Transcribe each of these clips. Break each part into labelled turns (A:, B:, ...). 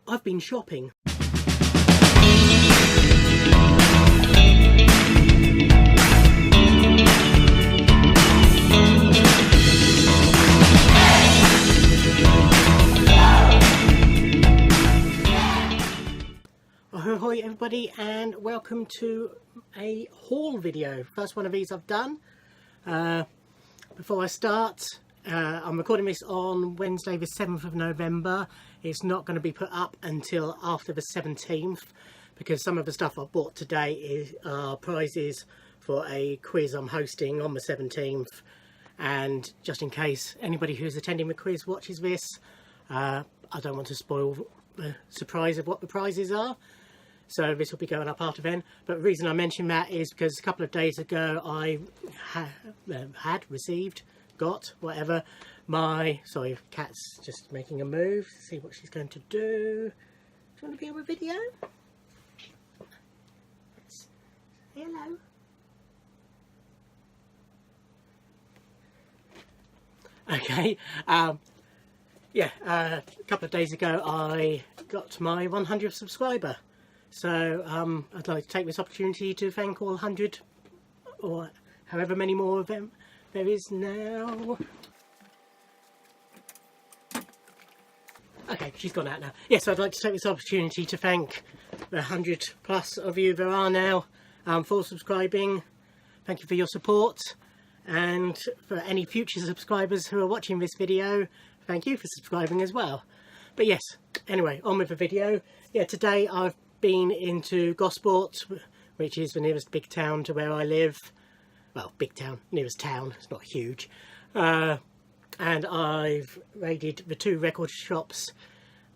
A: I've been shopping. Ahoy everybody, and welcome to a haul video. First one of these I've done. Before I start, I'm recording this on Wednesday the 7th of November. It's not going to be put up until after the 17th because some of the stuff I bought today are prizes for a quiz I'm hosting on the 17th, and just in case anybody who's attending the quiz watches this, I don't want to spoil the surprise of what the prizes are. So this will be going up after then. But the reason I mention that is because a couple of days ago I got my... Sorry, cat's just making a move to see what she's going to do. Do you want to be on a video? Yes. Hello. Okay. A couple of days ago I got my 100th subscriber. So I'd like to take this opportunity to thank all 100 or however many more of them there is now. Okay, she's gone out now. Yes, I'd like to take this opportunity to thank the 100 plus of you there are now for subscribing. Thank you for your support, and for any future subscribers who are watching this video, thank you for subscribing as well. But yes, anyway, on with the video. Yeah, today I've been into Gosport, which is the nearest big town to where I live. Well, big town, nearest town, it's not huge. And I've raided the 2 record shops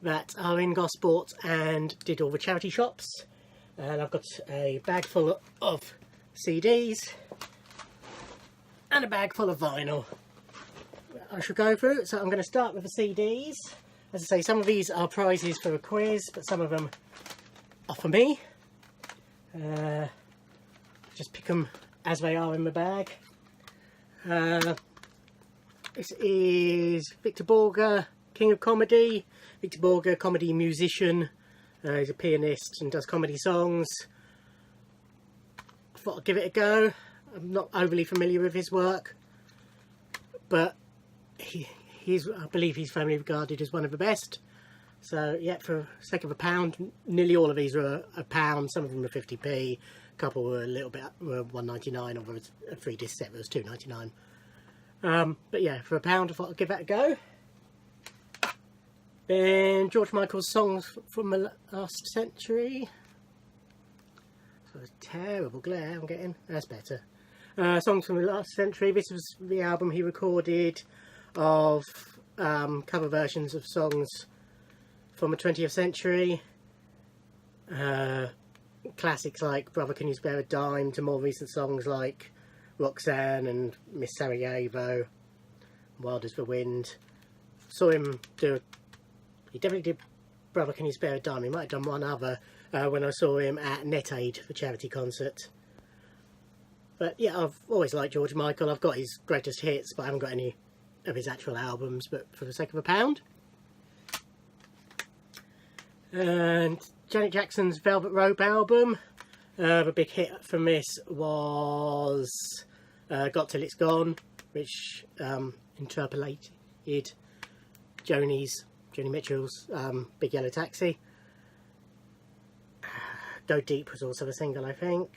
A: that are in Gosport and did all the charity shops. And I've got a bag full of CDs and a bag full of vinyl I shall go through. So I'm going to start with the CDs. As I say, some of these are prizes for a quiz, but some of them are for me. Just pick them as they are in the bag. This is Victor Borge, King of Comedy. Victor Borge, comedy musician. He's a pianist and does comedy songs. I thought I'd give it a go. I'm not overly familiar with his work, but I believe he's firmly regarded as one of the best. So yeah, for the sake of £1, nearly all of these are £1. Some of them are 50p. A couple were a little bit, were £1.99, or there was a 3-disc set that was £2.99. But yeah, for £1 I thought I'd give that a go. Then George Michael's songs from the last century. So a terrible glare I'm getting. That's better. Songs from the last century. This was the album he recorded of cover versions of songs from the 20th century. Classics like Brother Can You Spare a Dime, to more recent songs like Roxanne and Miss Sarajevo, Wild as the Wind. Saw him do... He definitely did Brother Can You Spare a Dime. He might have done one other when I saw him at NetAid for charity concert. But yeah, I've always liked George Michael. I've got his greatest hits, but I haven't got any of his actual albums. But for the sake of £1. And Janet Jackson's Velvet Rope album. The big hit from this was Got Till It's Gone, which interpolated Joni Mitchell's Big Yellow Taxi. Go Deep was also a single, I think.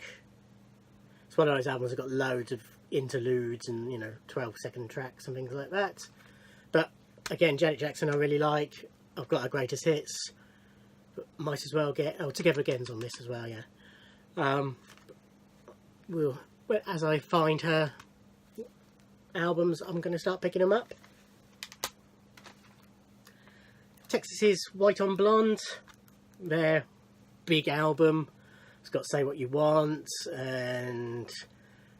A: It's one of those albums that got loads of interludes and, 12-second tracks and things like that. But again, Janet Jackson I really like. I've got her greatest hits. But might as well get... Oh, Together Again's on this as well, yeah. As I find her albums, I'm going to start picking them up. Texas's White on Blonde, their big album. It's got Say What You Want and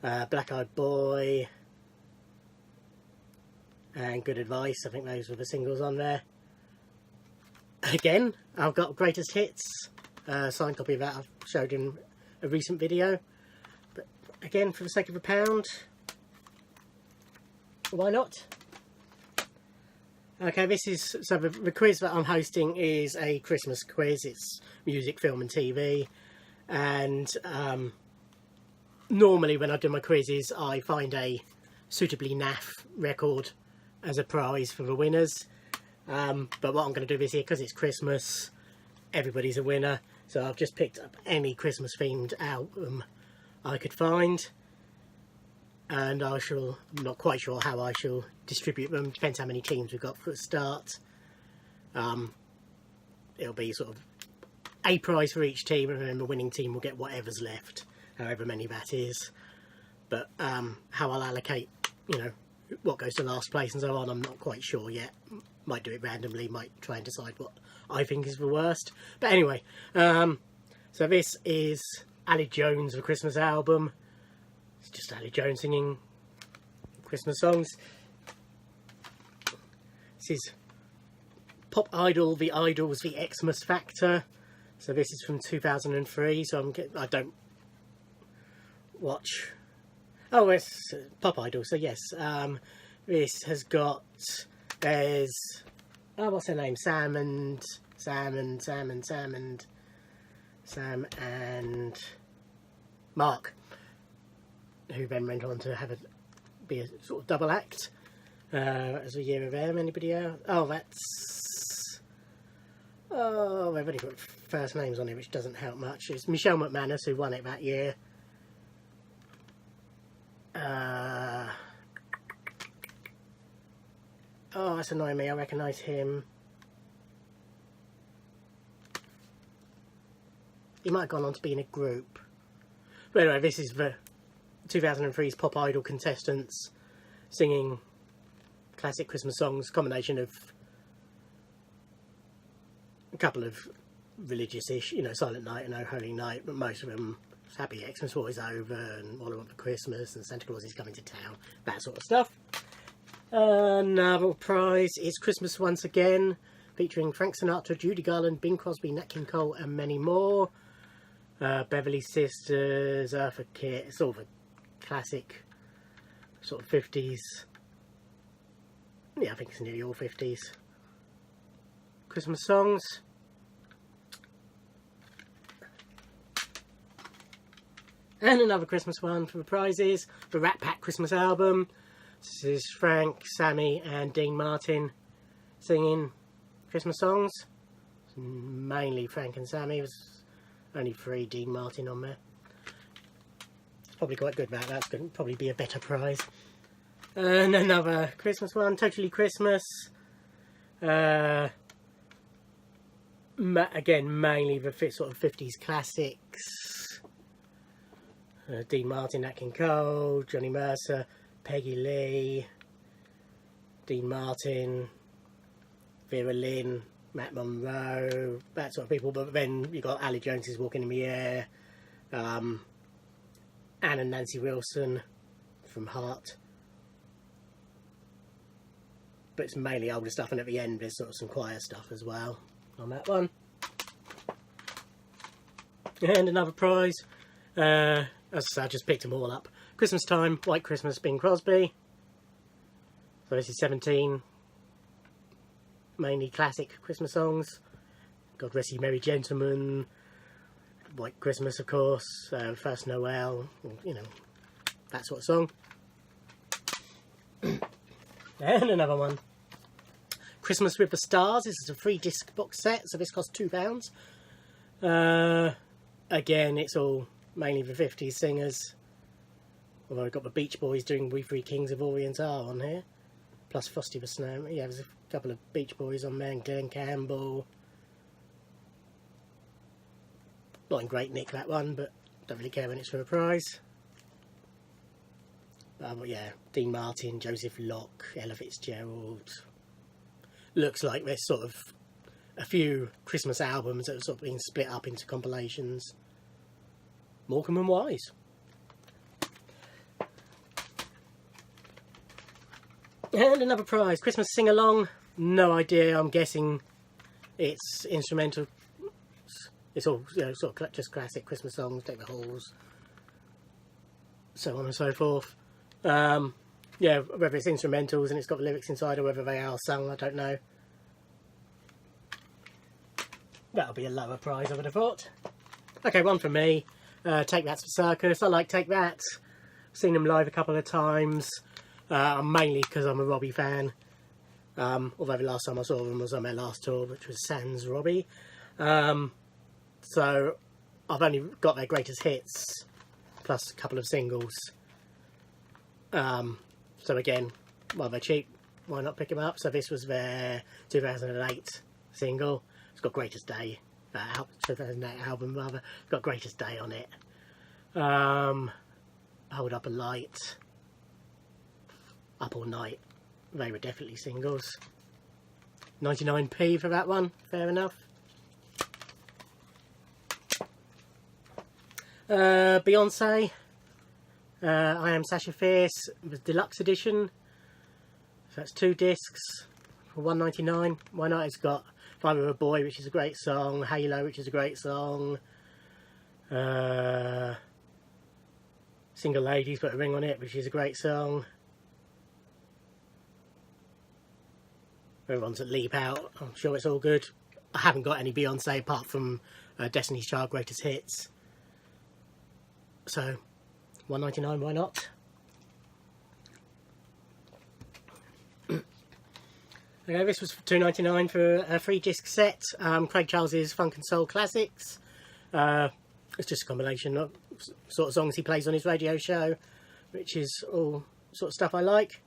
A: Black Eyed Boy and Good Advice. I think those were the singles on there. Again, I've got Greatest Hits, signed copy of that I've showed in a recent video. But again, for the sake of £1, why not? Okay, this is, so the quiz that I'm hosting is a Christmas quiz. It's music, film and TV. And normally when I do my quizzes, I find a suitably naff record as a prize for the winners. But what I'm going to do this year, because it's Christmas, everybody's a winner. So I've just picked up any Christmas themed album I could find. And I'm not quite sure how I shall distribute them. Depends how many teams we've got for a start. It'll be sort of a prize for each team, and then the winning team will get whatever's left, however many that is. But how I'll allocate, you know, what goes to last place and so on, I'm not quite sure yet. Might do it randomly, might try and decide what I think is the worst. But anyway, so this is Ali Jones, the Christmas album. It's just Ali Jones singing Christmas songs. This is Pop Idol, The Idols, The Xmas Factor. So this is from 2003. So I don't watch. Oh, it's Pop Idol. So yes, this has got. There's what's her name? Sam and Mark, who then went on to be a sort of double act as a year of them. Anybody else? Oh, they've only got first names on it, which doesn't help much. It's Michelle McManus who won it that year. Oh, that's annoying me. I recognise him. He might have gone on to be in a group. But anyway, this is the 2003's Pop Idol contestants singing classic Christmas songs, combination of a couple of religious-ish, you know, Silent Night and Oh Holy Night, but most of them, Happy Xmas War is Over and All I Want for Christmas and Santa Claus is Coming to Town, that sort of stuff. Another prize is Christmas Once Again, featuring Frank Sinatra, Judy Garland, Bing Crosby, Nat King Cole and many more. Beverly Sisters, Eartha Kitt, it's all the classic sort of 50s, yeah, I think it's nearly all 50s Christmas songs. And another Christmas one for the prizes, the Rat Pack Christmas album. This is Frank, Sammy and Dean Martin singing Christmas songs. It's mainly Frank and Sammy. There's only 3 Dean Martin on there. It's probably quite good that. That's going to probably be a better prize. And another Christmas one, Totally Christmas. Again, mainly the sort of 50s classics. Dean Martin, Nat King Cole, Johnny Mercer, Peggy Lee, Dean Martin, Vera Lynn, Matt Monroe, that sort of people. But then you got Ali Jones's Walking in the Air, Anne and Nancy Wilson from Heart. But it's mainly older stuff, and at the end there's sort of some choir stuff as well on that one. And another prize, as I said, I just picked them all up. Christmas Time, White Christmas, Bing Crosby. So this is 17 mainly classic Christmas songs. God Rest Ye Merry Gentlemen, White Christmas of course, First Noel, you know, that sort of song. And another one, Christmas with the Stars. This is a 3-disc box set, so this costs £2. Again, it's all mainly the 50s singers. Although I've got the Beach Boys doing We Three Kings of Orient Are on here. Plus Frosty the Snowman. Yeah, there's a couple of Beach Boys on there, and Glenn Campbell. Not in great nick, that one, but don't really care when it's for a prize. But yeah, Dean Martin, Joseph Locke, Ella Fitzgerald. Looks like there's sort of a few Christmas albums that have sort of been split up into compilations. Morecambe and Wise. And another prize, Christmas Sing-Along. No idea, I'm guessing it's instrumental. It's all, you know, sort of just classic Christmas songs, Deck the Halls, so on and so forth. Yeah, whether it's instrumentals and it's got the lyrics inside or whether they are sung, I don't know. That'll be a lower prize, I would have thought. Okay, one from me. Take That's for Circus. I like Take That. Seen them live a couple of times. Mainly because I'm a Robbie fan. Although the last time I saw them was on their last tour, which was Sans Robbie. So I've only got their greatest hits, plus a couple of singles. So again, while they're cheap, why not pick them up? So this was their 2008 single. It's got Greatest Day. 2008 album rather. It's got Greatest Day on it. Hold Up a Light. Up All Night. They were definitely singles. 99p for that one. Fair enough. Beyonce. I Am Sasha Fierce. It was deluxe edition. So that's 2 discs for $1.99. Why not? It's got If I Were a Boy, which is a great song. Halo, which is a great song. Single Ladies, Put a Ring on It, which is a great song. The ones that leap out, I'm sure it's all good. I haven't got any Beyonce apart from Destiny's Child Greatest Hits. So, $1.99, why not? Okay, this was $2.99 for a 3-disc set. Craig Charles's Funk and Soul Classics. It's just a combination of sort of songs he plays on his radio show, which is all sort of stuff I like.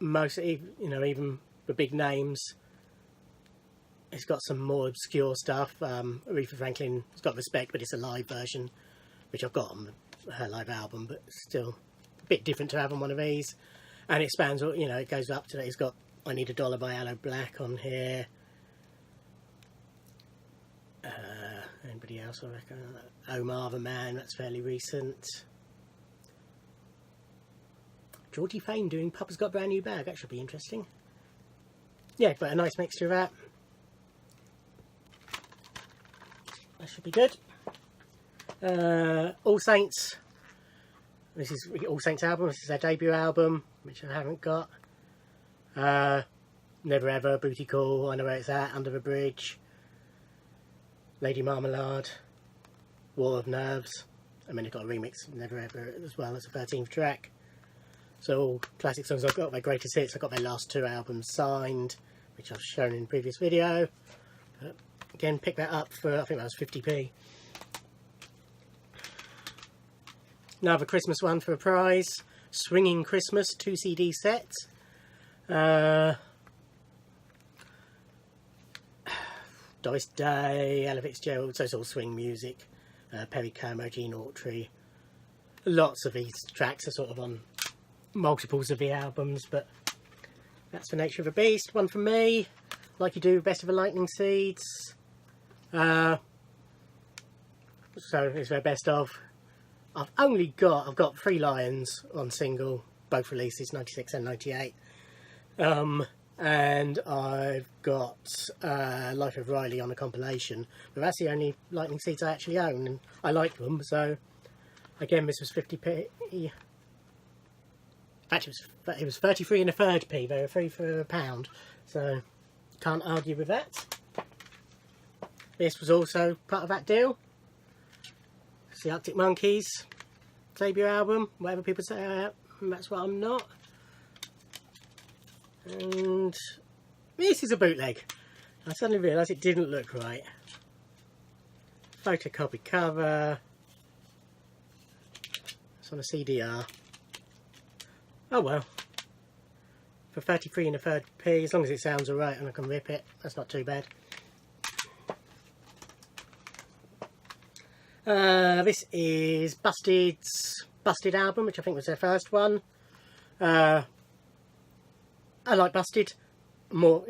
A: Mostly, you know, even the big names. It's got some more obscure stuff. Aretha Franklin has got Respect, but it's a live version, which I've got on her live album, but still a bit different to have on one of these. And it spans, you know, it goes up to that. It's got I Need a Dollar by Aloe Black on here. Anybody else, I reckon? Omar the Man, that's fairly recent. Georgie Fame doing Papa's Got a Brand New Bag, that should be interesting. Yeah, but a nice mixture of that. That should be good. All Saints. This is All Saints album, this is their debut album, which I haven't got. Never Ever, Booty Call, I Know Where It's At, Under the Bridge. Lady Marmalade, War of Nerves. I mean, they've got a remix of Never Ever as well as a 13th track. So all classic songs. I've got their greatest hits. I've got their last 2 albums signed, which I've shown in the previous video. But again, pick that up for, I think that was 50p. Another Christmas one for a prize. Swinging Christmas 2 CD set. Doris Day, Ella Fitzgerald, so it's all swing music. Perry Como, Gene Autry. Lots of these tracks are sort of on multiples of the albums, but that's the nature of the beast. One from me, Like You Do, Best of the Lightning Seeds. So it's their best of. I've got 3 Lions on single, both releases, 96 and 98. And I've got Life of Riley on a compilation, but that's the only Lightning Seeds I actually own, and I like them. So again, this was 50p. Actually, it was 33 and a third p. They were 3 for £1, so can't argue with that. This was also part of that deal. It's the Arctic Monkeys debut album, whatever people say I am, that's what I'm not. And this is a bootleg. I suddenly realised it didn't look right. Photocopy cover. It's on a CDR. Oh well. For 33 and a third p, as long as it sounds alright and I can rip it, that's not too bad. This is Busted's Busted album, which I think was their first one. I like Busted more.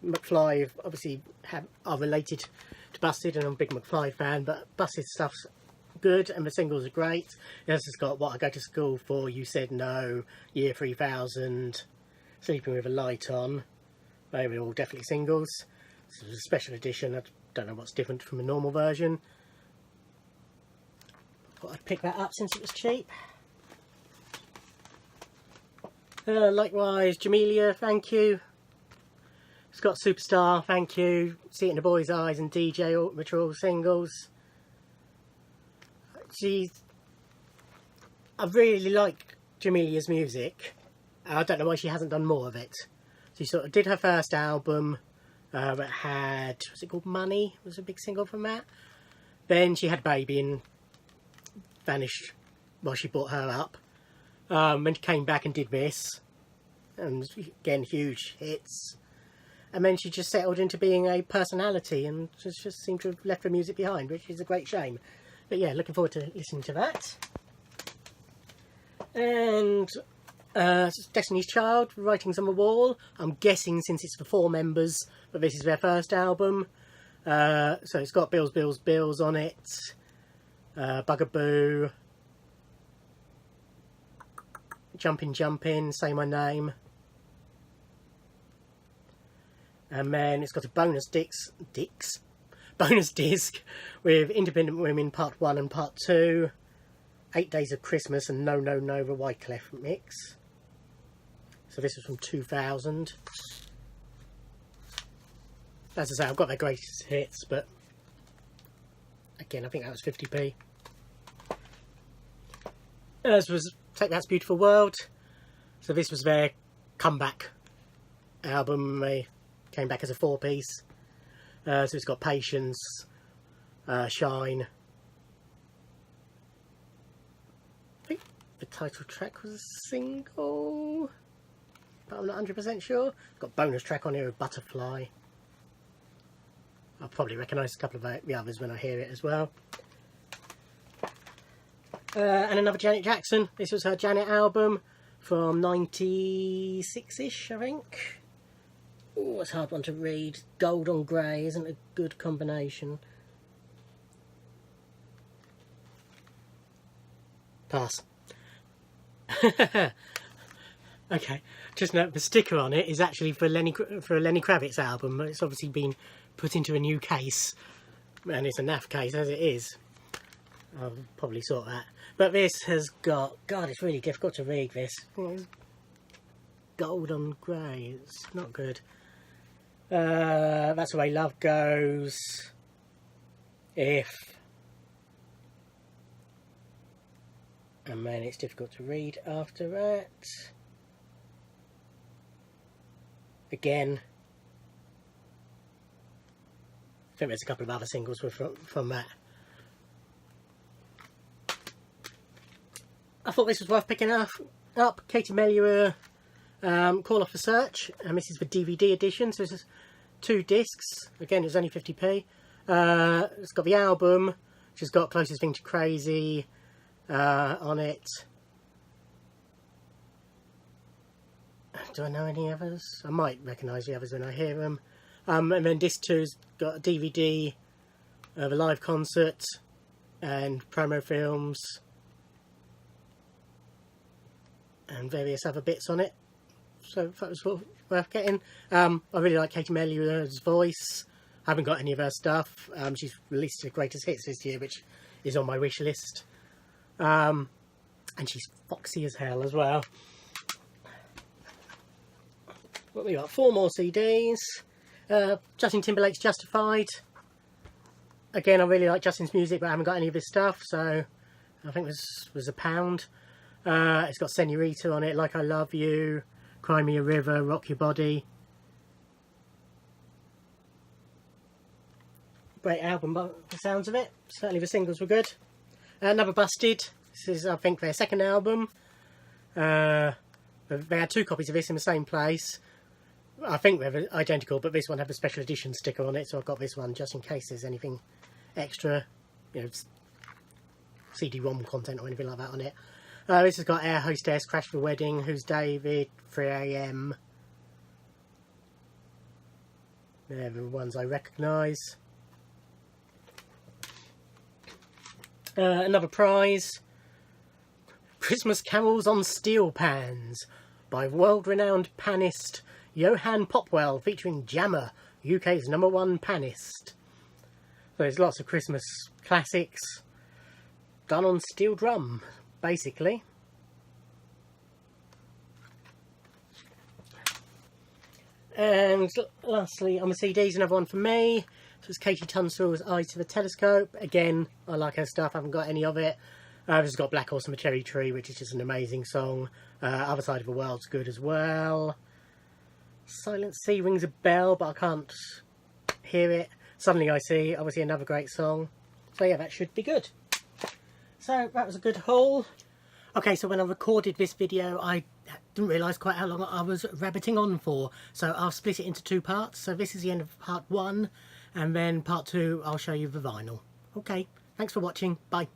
A: McFly obviously are related to Busted, and I'm a big McFly fan, but Busted stuff's good and the singles are great. It has got What I Go to School For, You Said No, Year 3000, Sleeping With a Light On. They were all definitely singles. This is a special edition. I don't know what's different from a normal version. I thought I'd pick that up since it was cheap. Likewise, Jamelia, thank you. Scott Superstar, thank you. See It in the Boy's Eyes and DJ, which are all singles. I really like Jamelia's music. I don't know why she hasn't done more of it. She sort of did her first album that had, was it called Money? Was a big single from that. Then she had Baby and vanished while she brought her up. Then she came back and did this. And again, huge hits. And then she just settled into being a personality and just seemed to have left her music behind, which is a great shame. But yeah, looking forward to listening to that. And Destiny's Child, Writings on the Wall. I'm guessing since it's for 4 members, but this is their first album. So it's got Bills, Bills, Bills on it. Bugaboo. Jumpin', Jumpin', Say My Name. And then it's got a bonus disc with Independent Women Part 1 and Part 2, 8 Days of Christmas and No No No the Wyclef mix. So this was from 2000. As I say, I've got their greatest hits, but again, I think that was 50p. As was Take That's Beautiful World. So this was their comeback album. They came back as a 4-piece. So it's got Patience, Shine. I think the title track was a single, but I'm not 100% sure. It's got a bonus track on here of Butterfly. I'll probably recognise a couple of the others when I hear it as well. And another Janet Jackson. This was her Janet album from 96-ish, I think. Oh, it's a hard one to read. Gold on grey isn't a good combination. Pass. Okay, just note the sticker on it is actually for a Lenny Kravitz album. It's obviously been put into a new case, and it's a naff case as it is. I'll probably sort that. But this has got, God, it's really difficult to read this. It's gold on grey. It's not good. That's the Way Love Goes. If. And then it's difficult to read after that. Again. I think there's a couple of other singles from that. I thought this was worth picking up. Katie Melua, Call Off the Search, and this is the DVD edition, so this is 2 discs. Again, it's only 50p. It's got the album, which has got Closest Thing to Crazy on it. Do I know any others? I might recognise the others when I hear them. And then disc 2's got a DVD of a live concert and promo films and various other bits on it, so that was worth getting. I really like Katie Melua's voice. I haven't got any of her stuff. She's released her greatest hits this year, which is on my wish list, and she's foxy as hell as well. What we got? 4 more CDs. Justin Timberlake's Justified. Again, I really like Justin's music, but I haven't got any of his stuff, so I think this was £1. It's got Senorita on it, Like I Love You, Cry Me a River, Rock Your Body. Great album by the sounds of it. Certainly the singles were good. Another Busted. This is, I think, their second album. They had 2 copies of this in the same place. I think they're identical, but this one had a special edition sticker on it, so I've got this one just in case there's anything extra, you know, CD-ROM content or anything like that on it. This has got Air Hostess, Crash for Wedding, Who's David, 3am. They're the ones I recognise. Another prize. Christmas Carols on Steel Pans by world-renowned panist Johann Popwell, featuring Jammer, UK's #1 panist. So there's lots of Christmas classics done on steel drum, basically. And lastly, on the CDs, another one from me. So it's Katie Tunstall's Eyes to the Telescope. Again, I like her stuff, I haven't got any of it. I've just got Black Horse and the Cherry Tree, which is just an amazing song. Other Side of the World's good as well. Silent Sea rings a bell, but I can't hear it. Suddenly I See, obviously another great song. So yeah, that should be good. So that was a good haul. Okay, so when I recorded this video, I didn't realise quite how long I was rabbiting on for. So I'll split it into 2 parts. So this is the end of part 1, and then part 2 I'll show you the vinyl. Okay, thanks for watching. Bye.